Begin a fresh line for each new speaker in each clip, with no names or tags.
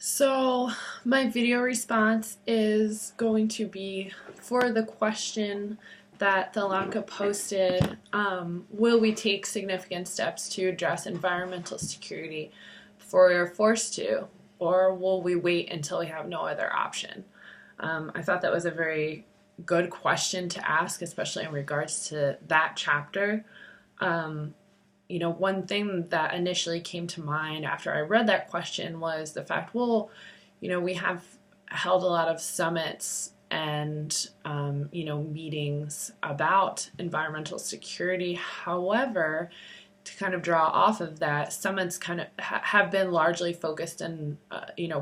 So my video response is going to be for the question that Thalanka posted, will we take significant steps to address environmental security before we are forced to, or will we wait until we have no other option? I thought that was a very good question to ask, especially in regards to that chapter. One thing that initially came to mind after I read that question was the fact, well, we have held a lot of summits and, meetings about environmental security. However, to kind of draw off of that, summits kind of have been largely focused and,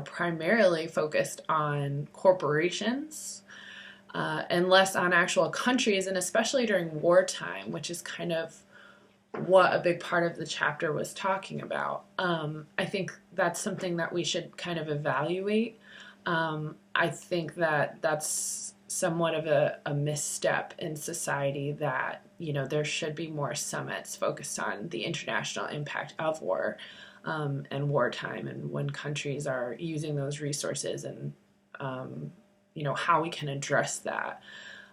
primarily focused on corporations. And less on actual countries, and especially during wartime, which is kind of what a big part of the chapter was talking about. I think that's something that we should kind of evaluate. I think that that's somewhat of a misstep in society that, there should be more summits focused on the international impact of war and wartime and when countries are using those resources and, how we can address that.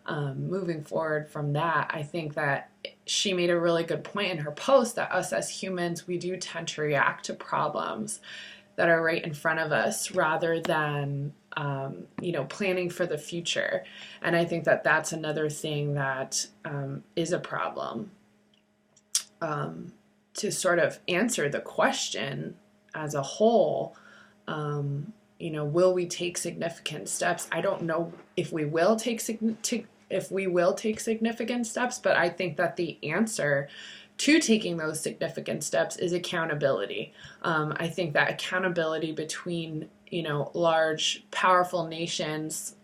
Moving forward from that, I think that she made a really good point in her post that us as humans, we do tend to react to problems that are right in front of us rather than, planning for the future. And I think that that's another thing that is a problem. To sort of answer the question as a whole, will we take significant steps? I don't know if we will take significant steps, but I think that the answer to taking those significant steps is accountability. I think that accountability between, large, powerful nations,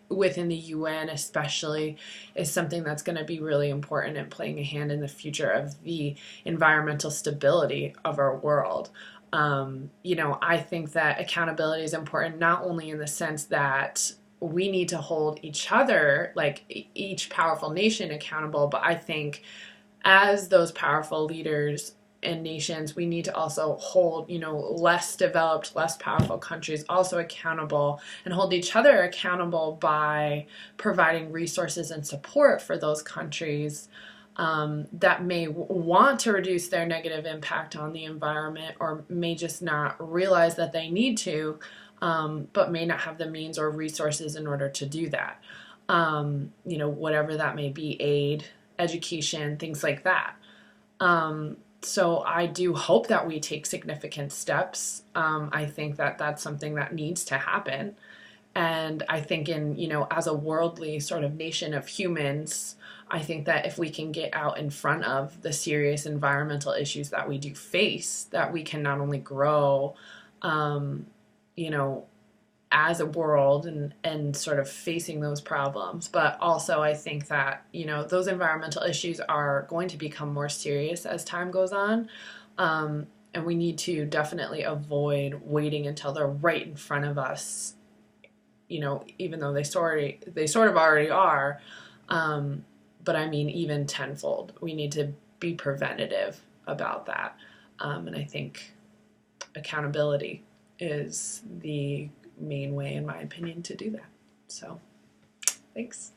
within the UN especially, is something that's going to be really important in playing a hand in the future of the environmental stability of our world. I think that accountability is important not only in the sense that we need to hold each other, like each powerful nation, accountable, but I think as those powerful leaders and nations, we need to also hold, less developed, less powerful countries also accountable and hold each other accountable by providing resources and support for those countries that may want to reduce their negative impact on the environment or may just not realize that they need to, but may not have the means or resources in order to do that. Whatever that may be, aid, education, things like that. So I do hope that we take significant steps. I think that that's something that needs to happen. And I think as a worldly sort of nation of humans, I think that if we can get out in front of the serious environmental issues that we do face, that we can not only grow, as a world and sort of facing those problems, but also I think that, those environmental issues are going to become more serious as time goes on. And we need to definitely avoid waiting until they're right in front of us, even though they sort of already are. But I mean, even tenfold, we need to be preventative about that. And I think accountability is the main way, in my opinion, to do that. So, thanks.